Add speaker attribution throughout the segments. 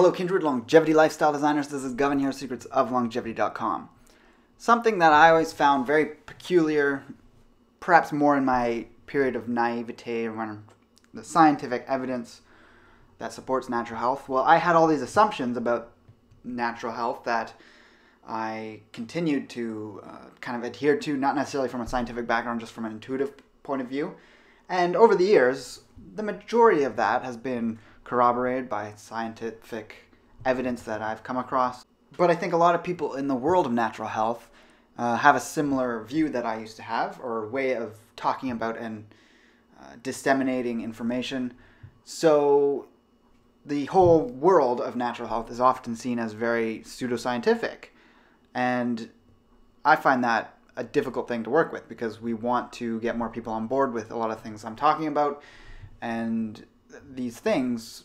Speaker 1: Hello Kindred Longevity Lifestyle Designers, this is Gavin here, secretsoflongevity.com. Something that I always found very peculiar, perhaps more in my period of naivete around the scientific evidence that supports natural health. Well, I had all these assumptions about natural health that I continued to kind of adhere to, not necessarily from a scientific background, just from an intuitive point of view. And over the years, the majority of that has been corroborated by scientific evidence that I've come across. But I think a lot of people in the world of natural health have a similar view that I used to have, or way of talking about and disseminating information. So the whole world of natural health is often seen as very pseudoscientific. And I find that a difficult thing to work with because we want to get more people on board with a lot of things I'm talking about. And these things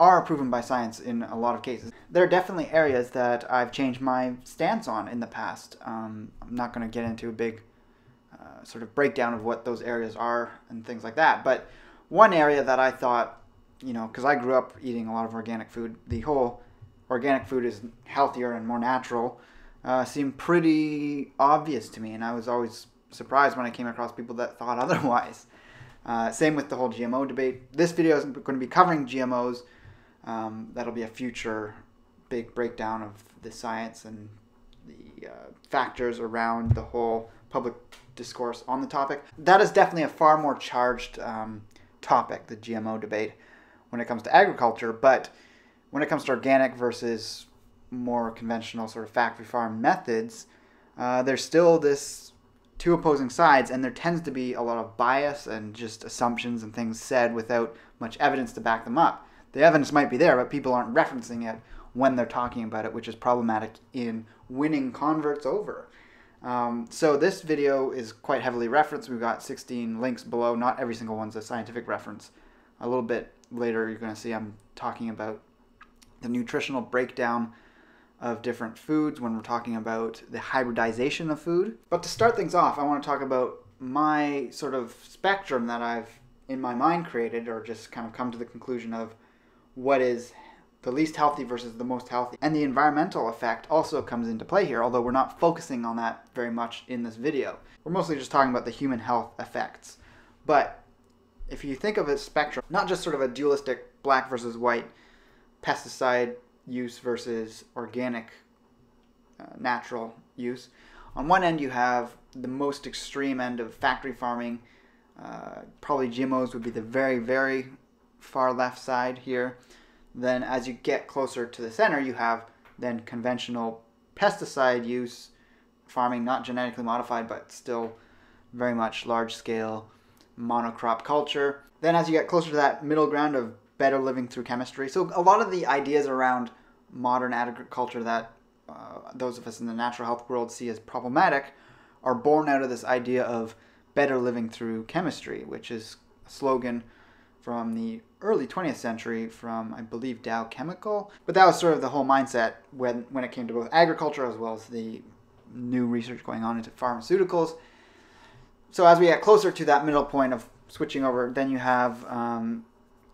Speaker 1: are proven by science in a lot of cases. There are definitely areas that I've changed my stance on in the past. I'm not going to get into a big sort of breakdown of what those areas are and things like that. But one area that I thought, because I grew up eating a lot of organic food, the whole organic food is healthier and more natural, seemed pretty obvious to me. And I was always surprised when I came across people that thought otherwise. Same with the whole GMO debate. This video is going to be covering GMOs. That'll be a future big breakdown of the science and the factors around the whole public discourse on the topic. That is definitely a far more charged topic, the GMO debate, when it comes to agriculture. But when it comes to organic versus more conventional sort of factory farm methods, there's still this two opposing sides, and there tends to be a lot of bias and just assumptions and things said without much evidence to back them up. The evidence might be there, but people aren't referencing it when they're talking about it, which is problematic in winning converts over. So this video is quite heavily referenced. We've got 16 links below. Not every single one's a scientific reference. A little bit later, you're going to see I'm talking about the nutritional breakdown of different foods when we're talking about the hybridization of food. But to start things off, I want to talk about my sort of spectrum that I've in my mind created, or just kind of come to the conclusion of what is the least healthy versus the most healthy. And the environmental effect also comes into play here, although we're not focusing on that very much in this video. We're mostly just talking about the human health effects. But if you think of a spectrum, not just sort of a dualistic black versus white, pesticide use versus organic natural use. On one end you have the most extreme end of factory farming. Probably GMOs would be the very, very far left side here. Then as you get closer to the center, you have then conventional pesticide use, farming, not genetically modified, but still very much large scale monocrop culture. Then as you get closer to that middle ground of better living through chemistry. So a lot of the ideas around modern agriculture that those of us in the natural health world see as problematic are born out of this idea of better living through chemistry, which is a slogan from the early 20th century from, I believe, Dow Chemical. But that was sort of the whole mindset when it came to both agriculture as well as the new research going on into pharmaceuticals. So as we get closer to that middle point of switching over, then you have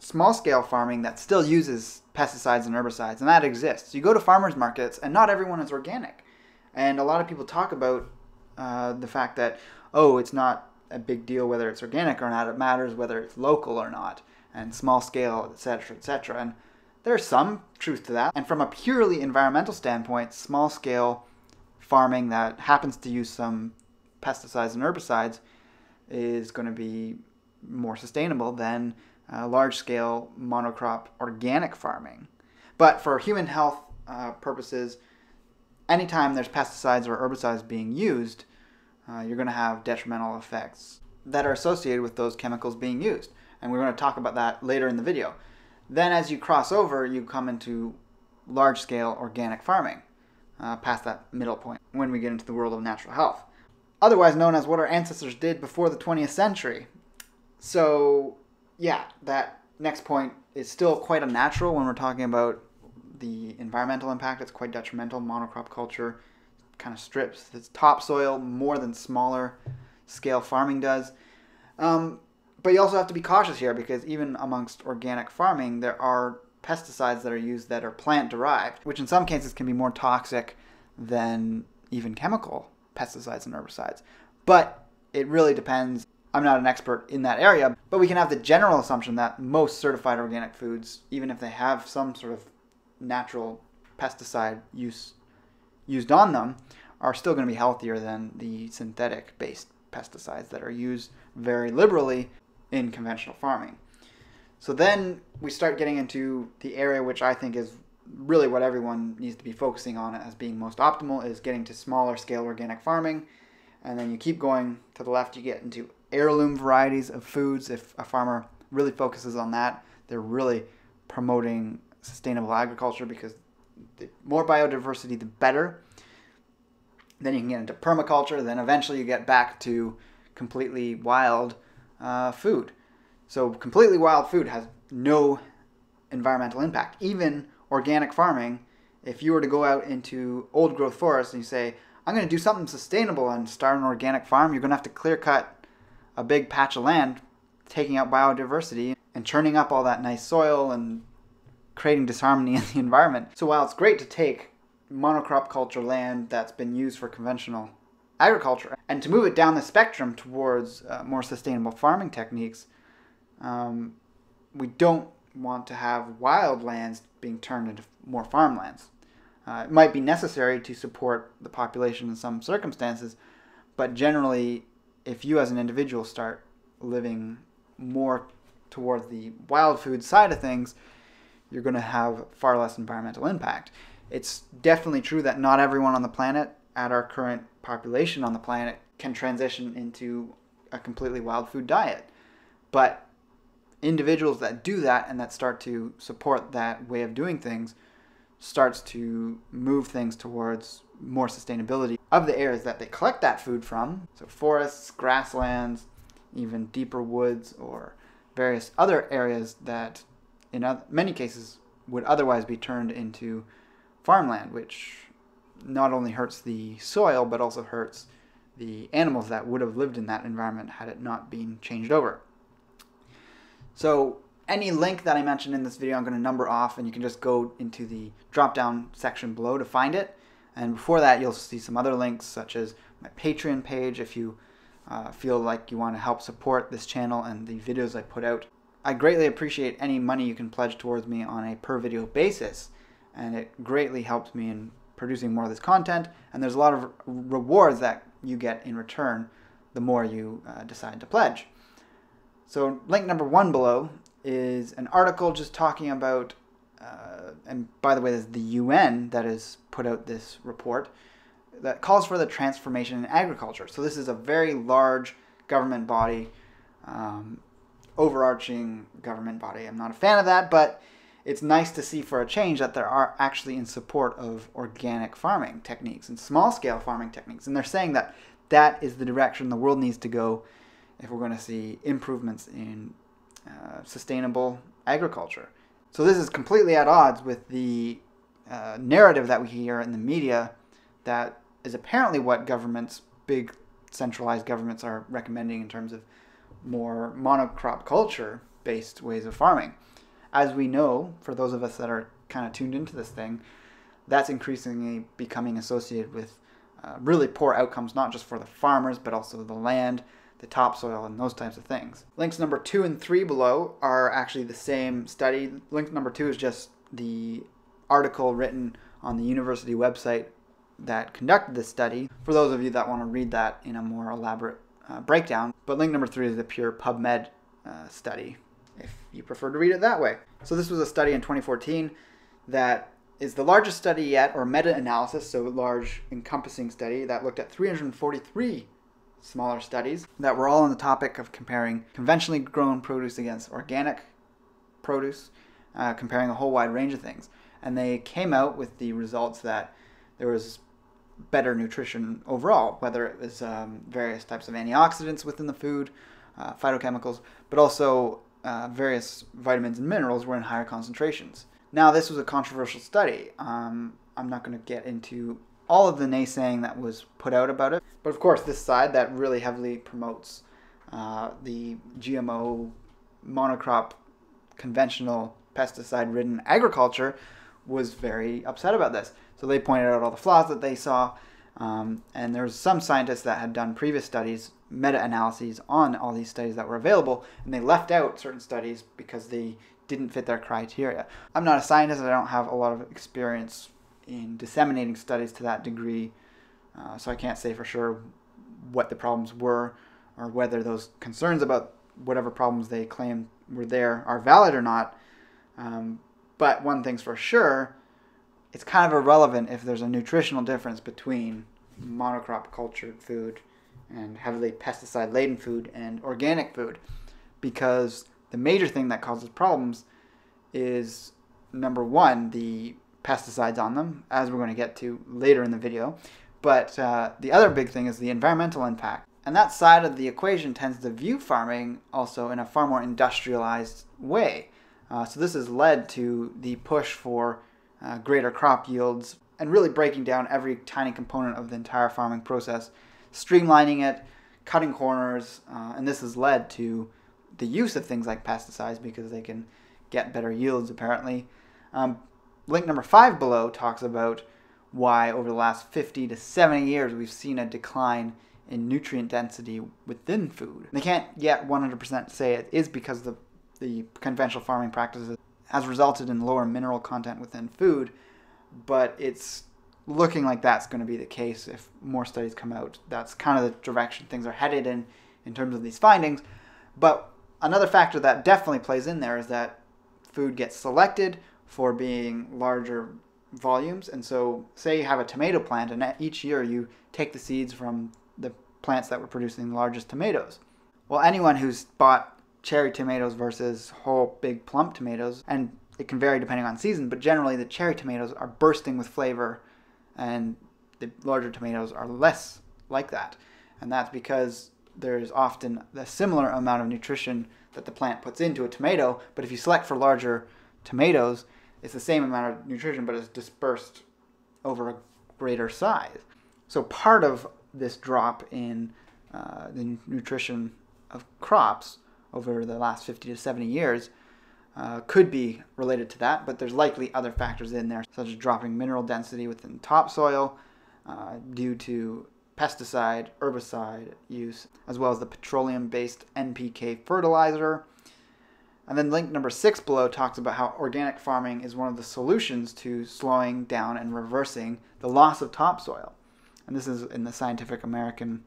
Speaker 1: small-scale farming that still uses pesticides and herbicides, and that exists. You go to farmers markets, and not everyone is organic. And a lot of people talk about the fact that, oh, it's not a big deal whether it's organic or not. It matters whether it's local or not, and small-scale, etc., etc. And there's some truth to that. And from a purely environmental standpoint, small-scale farming that happens to use some pesticides and herbicides is going to be more sustainable than large-scale monocrop organic farming. But for human health purposes, anytime there's pesticides or herbicides being used, you're going to have detrimental effects that are associated with those chemicals being used. And we're going to talk about that later in the video. Then as you cross over, you come into large-scale organic farming, past that middle point, when we get into the world of natural health. Otherwise known as what our ancestors did before the 20th century. So yeah, that next point is still quite unnatural when we're talking about the environmental impact. It's quite detrimental. Monocrop culture kind of strips its topsoil more than smaller scale farming does. But you also have to be cautious here, because even amongst organic farming, there are pesticides that are used that are plant-derived, which in some cases can be more toxic than even chemical pesticides and herbicides. But it really depends. I'm not an expert in that area, but we can have the general assumption that most certified organic foods, even if they have some sort of natural pesticide used on them, are still going to be healthier than the synthetic-based pesticides that are used very liberally in conventional farming. So then we start getting into the area which I think is really what everyone needs to be focusing on as being most optimal, is getting to smaller scale organic farming. And then you keep going to the left, you get into heirloom varieties of foods. If a farmer really focuses on that, they're really promoting sustainable agriculture, because the more biodiversity, the better. Then you can get into permaculture. Then eventually you get back to completely wild food. So completely wild food has no environmental impact. Even organic farming, if you were to go out into old growth forests and you say, I'm going to do something sustainable and start an organic farm, you're going to have to clear cut a big patch of land, taking out biodiversity and churning up all that nice soil and creating disharmony in the environment. So while it's great to take monocrop culture land that's been used for conventional agriculture and to move it down the spectrum towards more sustainable farming techniques, we don't want to have wild lands being turned into more farmlands. It might be necessary to support the population in some circumstances, but generally, if you as an individual start living more towards the wild food side of things, you're going to have far less environmental impact. It's definitely true that not everyone on the planet, at our current population on the planet, can transition into a completely wild food diet. But individuals that do that and that start to support that way of doing things starts to move things towards more sustainability of the areas that they collect that food from. So forests, grasslands, even deeper woods, or various other areas that in many cases would otherwise be turned into farmland, which not only hurts the soil but also hurts the animals that would have lived in that environment had it not been changed over. So any link that I mentioned in this video, I'm going to number off, and you can just go into the drop-down section below to find it. And before that, you'll see some other links, such as my Patreon page, if you feel like you want to help support this channel and the videos I put out. I greatly appreciate any money you can pledge towards me on a per video basis, and it greatly helps me in producing more of this content, and there's a lot of rewards that you get in return the more you decide to pledge. So link number 1 below is an article just talking about, and by the way, this is the UN that has put out this report, that calls for the transformation in agriculture. So this is a very large government body, overarching government body. I'm not a fan of that, but it's nice to see for a change that there are actually in support of organic farming techniques and small-scale farming techniques. And they're saying that that is the direction the world needs to go if we're going to see improvements in sustainable agriculture. So this is completely at odds with the narrative that we hear in the media that is apparently what governments, big centralized governments, are recommending in terms of more monocrop culture based ways of farming. As we know, for those of us that are kind of tuned into this thing, that's increasingly becoming associated with really poor outcomes, not just for the farmers, but also the land, the topsoil, and those types of things. Links number 2 and 3 below are actually the same study. Link number 2 is just the article written on the university website that conducted this study, for those of you that want to read that in a more elaborate breakdown. But link number 3 is the pure PubMed study, if you prefer to read it that way. So this was a study in 2014 that is the largest study yet, or meta-analysis, so a large encompassing study that looked at 343 smaller studies that were all on the topic of comparing conventionally grown produce against organic produce, comparing a whole wide range of things. And they came out with the results that there was better nutrition overall, whether it was various types of antioxidants within the food, phytochemicals, but also various vitamins and minerals were in higher concentrations. Now, this was a controversial study. I'm not going to get into all of the naysaying that was put out about it, but of course this side that really heavily promotes the GMO monocrop conventional pesticide-ridden agriculture was very upset about this. So they pointed out all the flaws that they saw, and there was some scientists that had done previous studies, meta-analyses on all these studies that were available, and they left out certain studies because they didn't fit their criteria. I'm not a scientist, I don't have a lot of experience in disseminating studies to that degree, so I can't say for sure what the problems were or whether those concerns about whatever problems they claim were there are valid or not. But one thing's for sure, it's kind of irrelevant if there's a nutritional difference between monocrop cultured food and heavily pesticide-laden food and organic food, because the major thing that causes problems is, number one, the pesticides on them, as we're going to get to later in the video. But the other big thing is the environmental impact. And that side of the equation tends to view farming also in a far more industrialized way. So this has led to the push for greater crop yields and really breaking down every tiny component of the entire farming process, streamlining it, cutting corners, and this has led to the use of things like pesticides because they can get better yields apparently. Link number 5 below talks about why over the last 50 to 70 years we've seen a decline in nutrient density within food. They can't yet 100% say it is because the conventional farming practices has resulted in lower mineral content within food, but it's looking like that's going to be the case if more studies come out. That's kind of the direction things are headed in terms of these findings. But another factor that definitely plays in there is that food gets selected for being larger volumes. And so say you have a tomato plant and each year you take the seeds from the plants that were producing the largest tomatoes. Well, anyone who's bought cherry tomatoes versus whole big plump tomatoes, and it can vary depending on season, but generally the cherry tomatoes are bursting with flavor and the larger tomatoes are less like that. And that's because there's often a similar amount of nutrition that the plant puts into a tomato, but if you select for larger tomatoes, it's the same amount of nutrition, but it's dispersed over a greater size. So part of this drop in the nutrition of crops over the last 50 to 70 years could be related to that, but there's likely other factors in there, such as dropping mineral density within topsoil due to pesticide, herbicide use, as well as the petroleum-based NPK fertilizer. And then link number 6 below talks about how organic farming is one of the solutions to slowing down and reversing the loss of topsoil. And this is in the Scientific American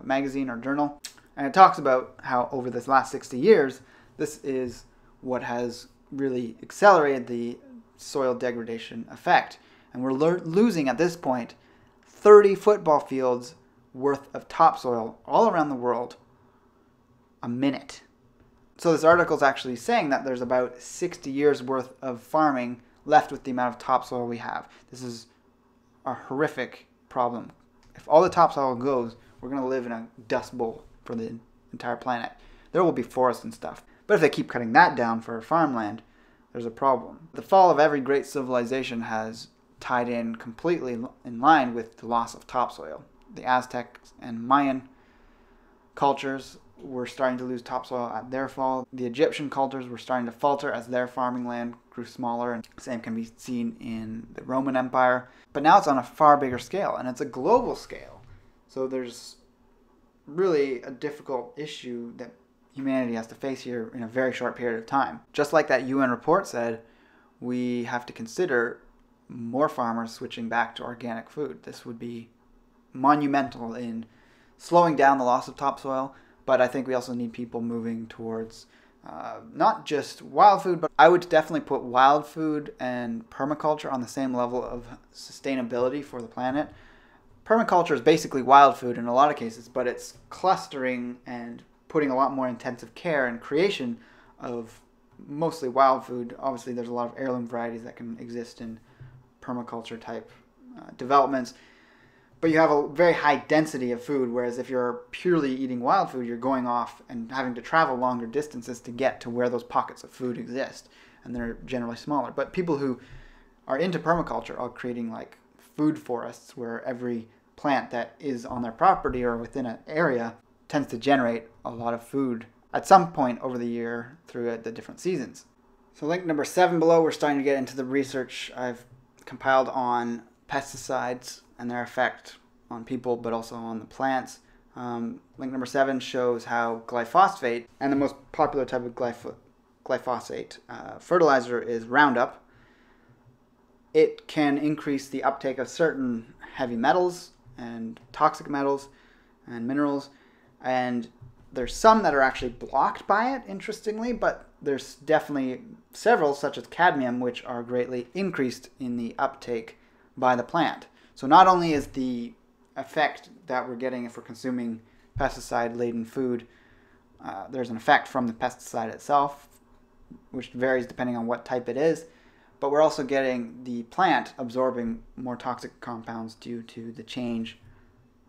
Speaker 1: magazine or journal. And it talks about how over this last 60 years, this is what has really accelerated the soil degradation effect. And we're losing at this point 30 football fields worth of topsoil all around the world a minute. So this article is actually saying that there's about 60 years worth of farming left with the amount of topsoil we have. This is a horrific problem. If all the topsoil goes, we're going to live in a dust bowl for the entire planet. There will be forests and stuff. But if they keep cutting that down for farmland, there's a problem. The fall of every great civilization has tied in completely in line with the loss of topsoil. The Aztec and Mayan cultures were starting to lose topsoil at their fall. The Egyptian cultures were starting to falter as their farming land grew smaller, and the same can be seen in the Roman Empire. But now it's on a far bigger scale, and it's a global scale. So there's really a difficult issue that humanity has to face here in a very short period of time. Just like that UN report said, we have to consider more farmers switching back to organic food. This would be monumental in slowing down the loss of topsoil, but I think we also need people moving towards not just wild food, but I would definitely put wild food and permaculture on the same level of sustainability for the planet. Permaculture is basically wild food in a lot of cases, but it's clustering and putting a lot more intensive care and creation of mostly wild food. Obviously, there's a lot of heirloom varieties that can exist in permaculture type developments, but you have a very high density of food, whereas if you're purely eating wild food, you're going off and having to travel longer distances to get to where those pockets of food exist, and they're generally smaller. But people who are into permaculture are creating like food forests where every plant that is on their property or within an area tends to generate a lot of food at some point over the year through the different seasons. So link number 7 below, we're starting to get into the research I've compiled on pesticides and their effect on people, but also on the plants. Link number 7 shows how glyphosate, and the most popular type of glyphosate fertilizer is Roundup. It can increase the uptake of certain heavy metals and toxic metals and minerals, and there's some that are actually blocked by it, interestingly, but there's definitely several, such as cadmium, which are greatly increased in the uptake by the plant. So not only is the effect that we're getting if we're consuming pesticide-laden food, there's an effect from the pesticide itself, which varies depending on what type it is, but we're also getting the plant absorbing more toxic compounds due to the change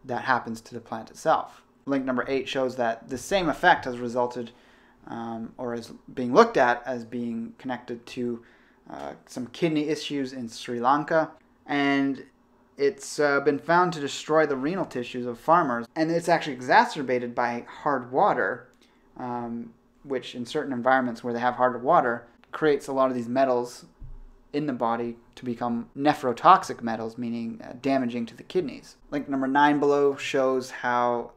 Speaker 1: that happens to the plant itself. Link number 8 shows that the same effect has resulted or is being looked at as being connected to some kidney issues in Sri Lanka, and it's been found to destroy the renal tissues of farmers, and it's actually exacerbated by hard water, which in certain environments where they have hard water creates a lot of these metals in the body to become nephrotoxic metals, meaning damaging to the kidneys. Link number 9 below shows how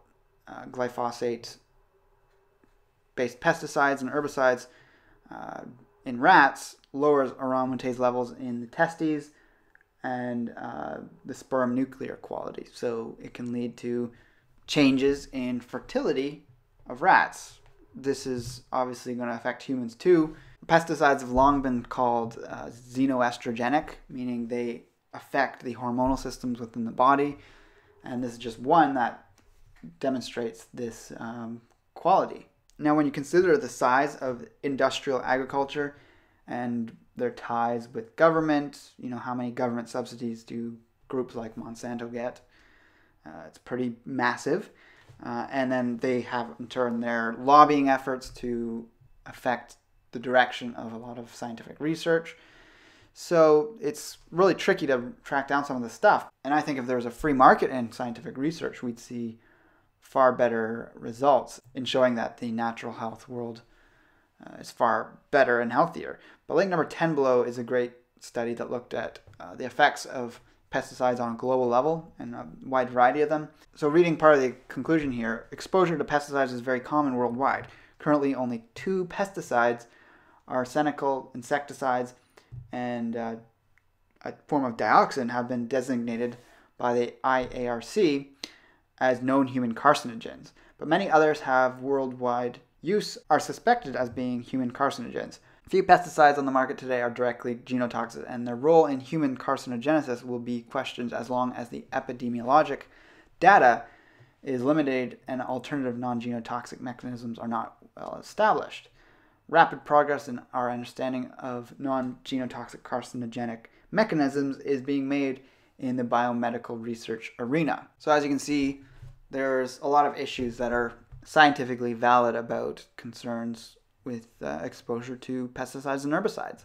Speaker 1: glyphosate-based pesticides and herbicides in rats lowers aromatase levels in the testes and the sperm nuclear quality. So it can lead to changes in fertility of rats. This is obviously going to affect humans too. Pesticides have long been called xenoestrogenic, meaning they affect the hormonal systems within the body, and this is just one that demonstrates this quality. Now, when you consider the size of industrial agriculture and their ties with government, you know, how many government subsidies do groups like Monsanto get? It's pretty massive. And then they have, in turn, their lobbying efforts to affect the direction of a lot of scientific research. So it's really tricky to track down some of this stuff. And I think if there was a free market in scientific research, we'd see far better results in showing that the natural health world is far better and healthier. But link number 10 below is a great study that looked at the effects of pesticides on a global level and a wide variety of them. So reading part of the conclusion here, exposure to pesticides is very common worldwide. Currently, only 2 pesticides, arsenical insecticides and a form of dioxin, have been designated by the IARC as known human carcinogens, but many others have worldwide use, are suspected as being human carcinogens. Few pesticides on the market today are directly genotoxic, and their role in human carcinogenesis will be questioned as long as the epidemiologic data is limited and alternative non-genotoxic mechanisms are not well established. Rapid progress in our understanding of non-genotoxic carcinogenic mechanisms is being made in the biomedical research arena. So as you can see, there's a lot of issues that are scientifically valid about concerns with exposure to pesticides and herbicides.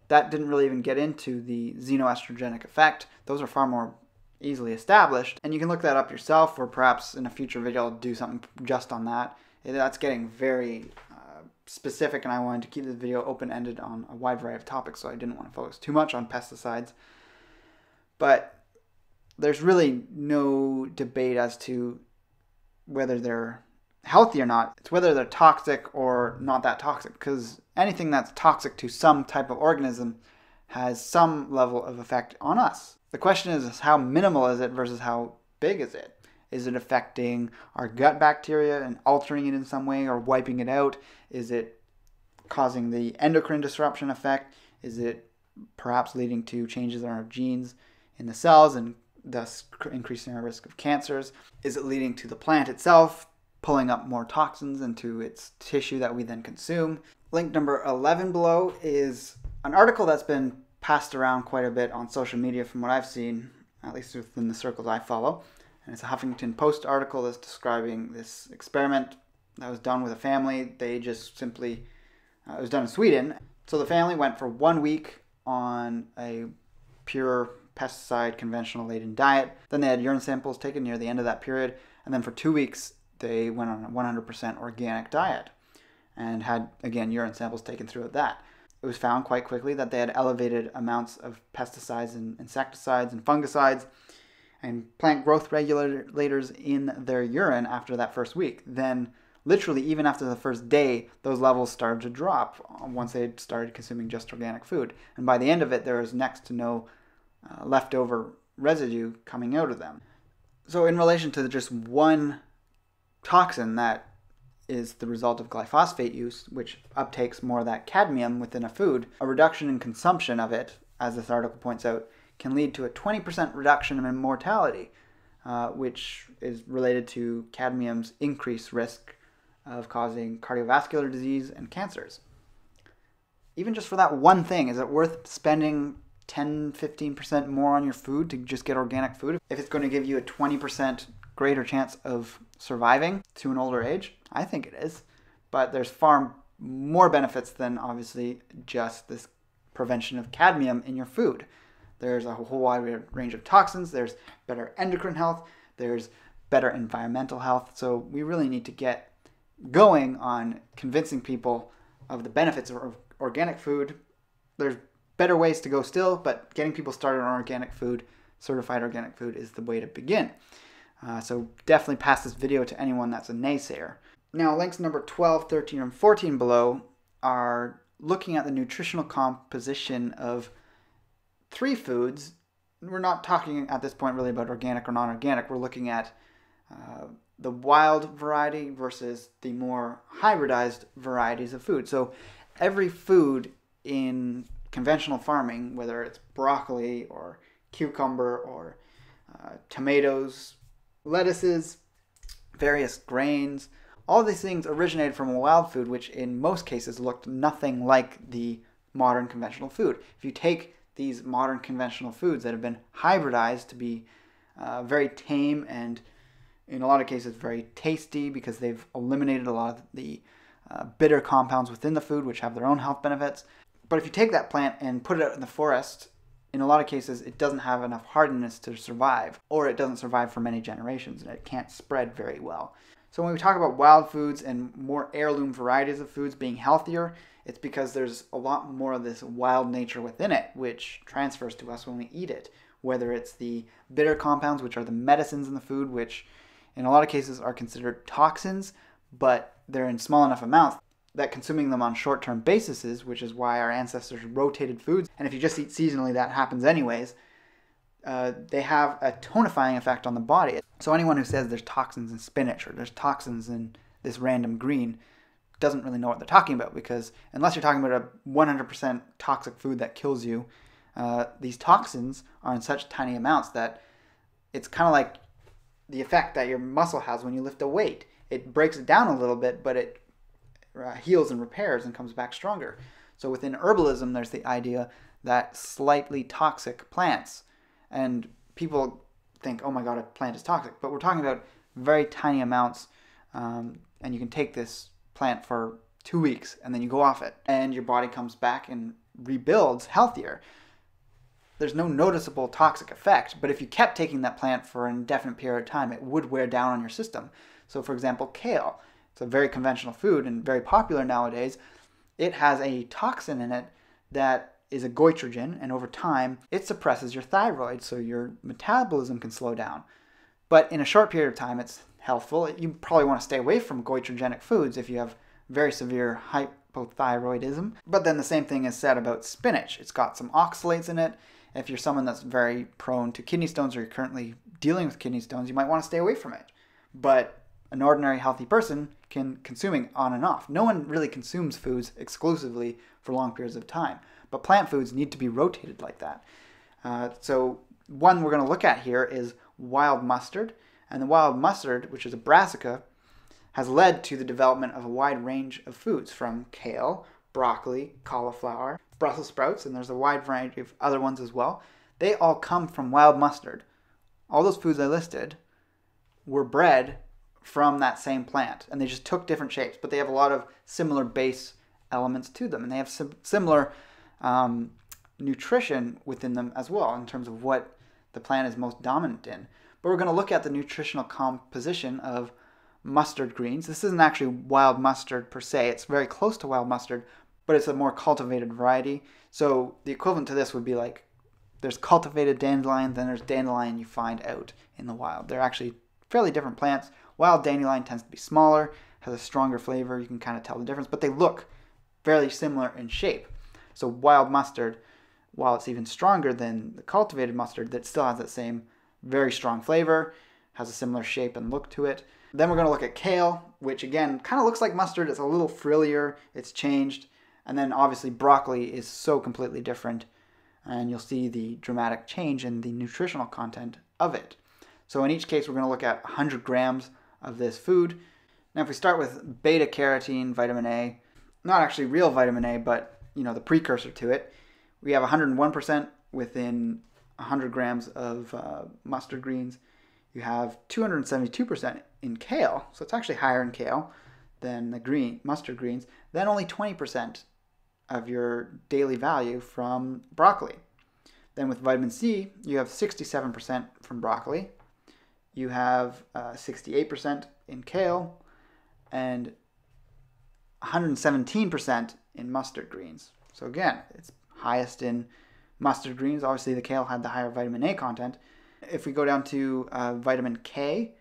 Speaker 1: That didn't really even get into the xenoestrogenic effect. Those are far more easily established, and you can look that up yourself, or perhaps in a future video I'll do something just on that. That's getting very specific, and I wanted to keep this video open-ended on a wide variety of topics, so I didn't want to focus too much on pesticides. But there's really no debate as to whether they're healthy or not. It's whether they're toxic or not that toxic, because anything that's toxic to some type of organism has some level of effect on us. The question is how minimal is it versus how big is it? Is it affecting our gut bacteria and altering it in some way or wiping it out? Is it causing the endocrine disruption effect? Is it perhaps leading to changes in our genes in the cells and thus increasing our risk of cancers? Is it leading to the plant itself pulling up more toxins into its tissue that we then consume? Link number 11 below is an article that's been passed around quite a bit on social media from what I've seen, at least within the circles I follow. And it's a Huffington Post article that's describing this experiment that was done with a family. They just simply, it was done in Sweden. So the family went for 1 week on a pure pesticide, conventional laden diet. Then they had urine samples taken near the end of that period. And then for 2 weeks, they went on a 100% organic diet and had, again, urine samples taken throughout that. It it was found quite quickly that they had elevated amounts of pesticides and insecticides and fungicides and plant growth regulators in their urine after that first week. Then, literally, even after the first day, those levels started to drop once they had started consuming just organic food. And by the end of it, there was next to no leftover residue coming out of them. So in relation to just one toxin that is the result of glyphosate use, which uptakes more of that cadmium within a food, a reduction in consumption of it, as this article points out, can lead to a 20% reduction in mortality, which is related to cadmium's increased risk of causing cardiovascular disease and cancers. Even just for that one thing, is it worth spending 10-15% more on your food to just get organic food if it's going to give you a 20% greater chance of surviving to an older age? I think it is, but there's far more benefits than obviously just this prevention of cadmium in your food. There's a whole wide range of toxins, there's better endocrine health, there's better environmental health, so we really need to get going on convincing people of the benefits of organic food. There's better ways to go still, but getting people started on organic food, certified organic food, is the way to begin. So definitely pass this video to anyone that's a naysayer. Now, links number 12, 13, and 14 below are looking at the nutritional composition of 3 foods. We're not talking at this point really about organic or non-organic. We're looking at the wild variety versus the more hybridized varieties of food. So every food in conventional farming, whether it's broccoli or cucumber or tomatoes, lettuces, various grains, all these things originated from a wild food, which in most cases looked nothing like the modern conventional food. If you take these modern conventional foods that have been hybridized to be very tame and in a lot of cases very tasty because they've eliminated a lot of the bitter compounds within the food, which have their own health benefits. But if you take that plant and put it out in the forest, in a lot of cases it doesn't have enough hardiness to survive, or it doesn't survive for many generations and it can't spread very well. So when we talk about wild foods and more heirloom varieties of foods being healthier, it's because there's a lot more of this wild nature within it, which transfers to us when we eat it. Whether it's the bitter compounds, which are the medicines in the food, which in a lot of cases are considered toxins, but they're in small enough amounts that consuming them on short-term bases, which is why our ancestors rotated foods, and if you just eat seasonally, that happens anyways, they have a tonifying effect on the body. So anyone who says there's toxins in spinach or there's toxins in this random green doesn't really know what they're talking about, because unless you're talking about a 100% toxic food that kills you, these toxins are in such tiny amounts that it's kind of like the effect that your muscle has when you lift a weight. It breaks it down a little bit, but it heals and repairs and comes back stronger. So within herbalism, there's the idea that slightly toxic plants, and people think, oh my god, a plant is toxic, but we're talking about very tiny amounts, and you can take this plant for 2 weeks and then you go off it and your body comes back and rebuilds healthier. There's no noticeable toxic effect, but if you kept taking that plant for an indefinite period of time, it would wear down on your system. So for example, kale. It's a very conventional food and very popular nowadays. It has a toxin in it that is a goitrogen, and over time, it suppresses your thyroid, so your metabolism can slow down. But in a short period of time, it's healthful. You probably want to stay away from goitrogenic foods if you have very severe hypothyroidism. But then the same thing is said about spinach. It's got some oxalates in it. If you're someone that's very prone to kidney stones or you're currently dealing with kidney stones, you might want to stay away from it. But an ordinary healthy person can consuming on and off. No one really consumes foods exclusively for long periods of time, but plant foods need to be rotated like that. So one we're going to look at here is wild mustard, and the wild mustard, which is a brassica, has led to the development of a wide range of foods from kale, broccoli, cauliflower, Brussels sprouts, and there's a wide variety of other ones as well. They all come from wild mustard. All those foods I listed were bred from that same plant, and they just took different shapes, but they have a lot of similar base elements to them, and they have similar nutrition within them as well in terms of what the plant is most dominant in. But we're going to look at the nutritional composition of mustard greens. This isn't actually wild mustard per se. It's very close to wild mustard, but it's a more cultivated variety. So the equivalent to this would be like, there's cultivated dandelion, then there's dandelion you find out in the wild. They're actually fairly different plants. Wild dandelion tends to be smaller, has a stronger flavor. You can kind of tell the difference, but they look fairly similar in shape. So wild mustard, while it's even stronger than the cultivated mustard, that still has that same very strong flavor, has a similar shape and look to it. Then we're going to look at kale, which again kind of looks like mustard. It's a little frillier, it's changed. And then obviously broccoli is so completely different, and you'll see the dramatic change in the nutritional content of it. So in each case, we're going to look at 100 grams of this food. Now if we start with beta carotene, vitamin A, not actually real vitamin A, but the precursor to it, we have 101% within 100 grams of mustard greens. You have 272% in kale, so it's actually higher in kale than the mustard greens. Then only 20% of your daily value from broccoli. Then with vitamin C, you have 67% from broccoli. You have 68% in kale and 117% in mustard greens. So again, it's highest in mustard greens. Obviously, the kale had the higher vitamin A content. If we go down to vitamin K,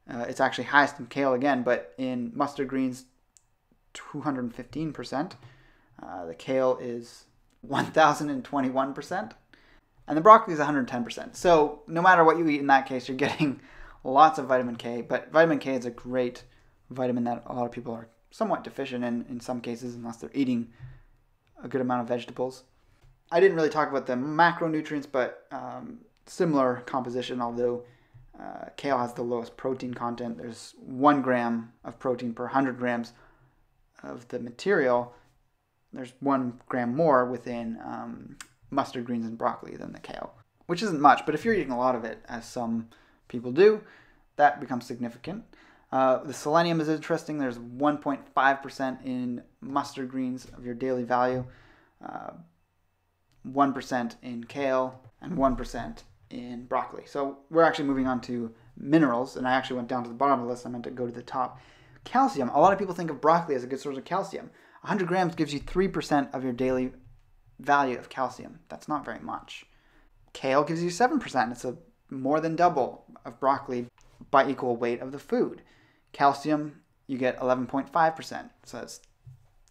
Speaker 1: it's actually highest in kale again, but in mustard greens, 215%. The kale is 1,021%. And the broccoli is 110%. So no matter what you eat in that case, you're getting lots of vitamin K. But vitamin K is a great vitamin that a lot of people are somewhat deficient in some cases, unless they're eating a good amount of vegetables. I didn't really talk about the macronutrients, but similar composition, although kale has the lowest protein content. There's 1 gram of protein per 100 grams of the material. There's 1 gram more within mustard greens and broccoli than the kale, which isn't much, but if you're eating a lot of it, as some people do, that becomes significant. The selenium is interesting. There's 1.5% in mustard greens of your daily value, 1% in kale, and 1% in broccoli. So we're actually moving on to minerals, and I actually went down to the bottom of the list. I meant to go to the top. Calcium. A lot of people think of broccoli as a good source of calcium. 100 grams gives you 3% of your daily value of calcium. That's not very much. Kale gives you 7%. It's more than double of broccoli by equal weight of the food. Calcium, you get 11.5%. So that's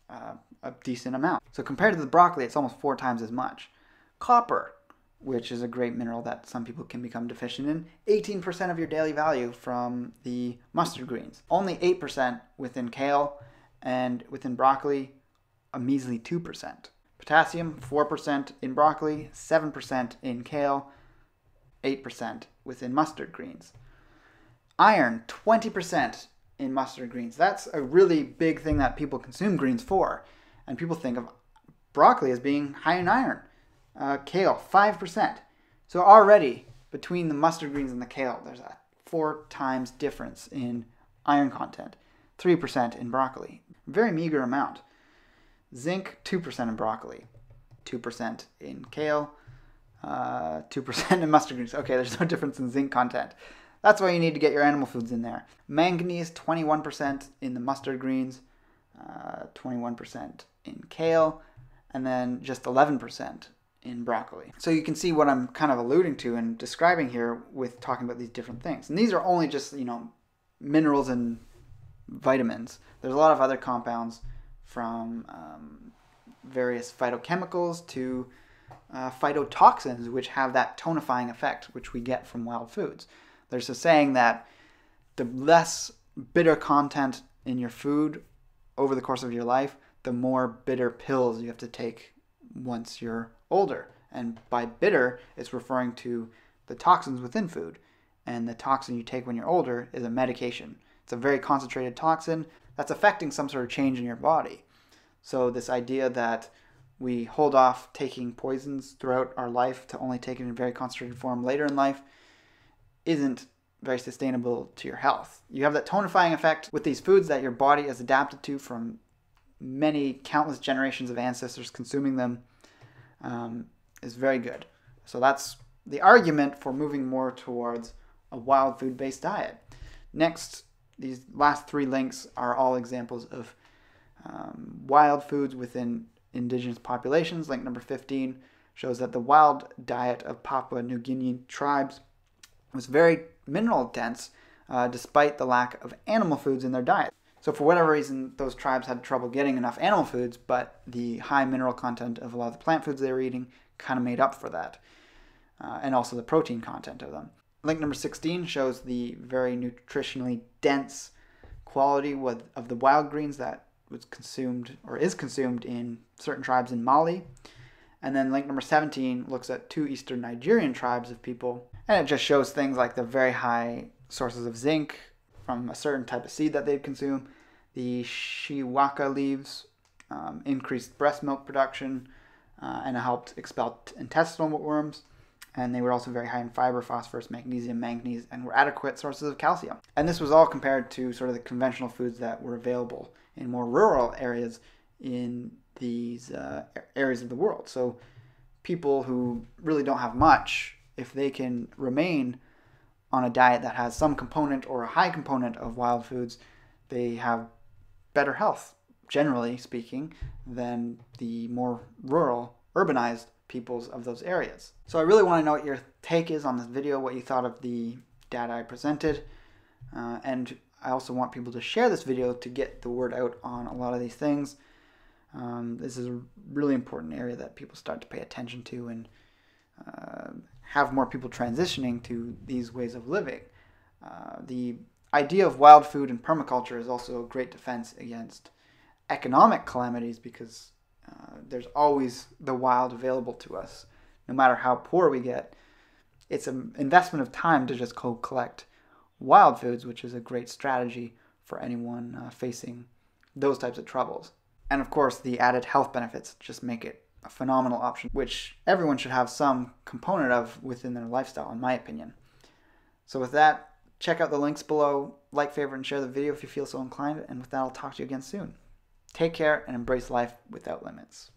Speaker 1: a decent amount. So compared to the broccoli, it's almost 4 times as much. Copper, which is a great mineral that some people can become deficient in, 18% of your daily value from the mustard greens. Only 8% within kale, and within broccoli, a measly 2%. Potassium, 4% in broccoli, 7% in kale, 8% within mustard greens. Iron, 20% in mustard greens. That's a really big thing that people consume greens for. And people think of broccoli as being high in iron. Kale, 5%. So already, between the mustard greens and the kale, there's a 4 times difference in iron content. 3% in broccoli. Very meager amount. Zinc, 2% in broccoli. 2% in kale. 2% in mustard greens. Okay, there's no difference in zinc content. That's why you need to get your animal foods in there. Manganese, 21% in the mustard greens. 21% in kale. And then just 11% in broccoli. So you can see what I'm kind of alluding to and describing here with talking about these different things. And these are only just, minerals and vitamins. There's a lot of other compounds, from various phytochemicals to phytotoxins, which have that tonifying effect, which we get from wild foods. There's a saying that the less bitter content in your food over the course of your life, the more bitter pills you have to take once you're older. And by bitter, it's referring to the toxins within food. And the toxin you take when you're older is a medication. It's a very concentrated toxin that's affecting some sort of change in your body. So this idea that we hold off taking poisons throughout our life to only take it in a very concentrated form later in life isn't very sustainable to your health. You have that tonifying effect with these foods that your body is adapted to from many countless generations of ancestors consuming them, is very good. So that's the argument for moving more towards a wild food-based diet. Next, these last 3 links are all examples of wild foods within indigenous populations. Link number 15 shows that the wild diet of Papua New Guinea tribes was very mineral dense, despite the lack of animal foods in their diet. So for whatever reason, those tribes had trouble getting enough animal foods, but the high mineral content of a lot of the plant foods they were eating kind of made up for that, and also the protein content of them. Link number 16 shows the very nutritionally dense quality of the wild greens that was consumed or is consumed in certain tribes in Mali. And then link number 17 looks at 2 Eastern Nigerian tribes of people, and it just shows things like the very high sources of zinc from a certain type of seed that they'd consume. The shiwaka leaves increased breast milk production and helped expel intestinal worms. And they were also very high in fiber, phosphorus, magnesium, manganese, and were adequate sources of calcium. And this was all compared to sort of the conventional foods that were available in more rural areas in these areas of the world. So people who really don't have much, if they can remain on a diet that has some component or a high component of wild foods, they have better health, generally speaking, than the more rural, urbanized peoples of those areas. So I really want to know what your take is on this video, what you thought of the data I presented, and I also want people to share this video to get the word out on a lot of these things. This is a really important area that people start to pay attention to and have more people transitioning to these ways of living. The idea of wild food and permaculture is also a great defense against economic calamities, because there's always the wild available to us. No matter how poor we get, it's an investment of time to just go collect wild foods, which is a great strategy for anyone facing those types of troubles. And of course, the added health benefits just make it a phenomenal option, which everyone should have some component of within their lifestyle, in my opinion. So with that, check out the links below, like, favorite, and share the video if you feel so inclined. And with that, I'll talk to you again soon. Take care and embrace life without limits.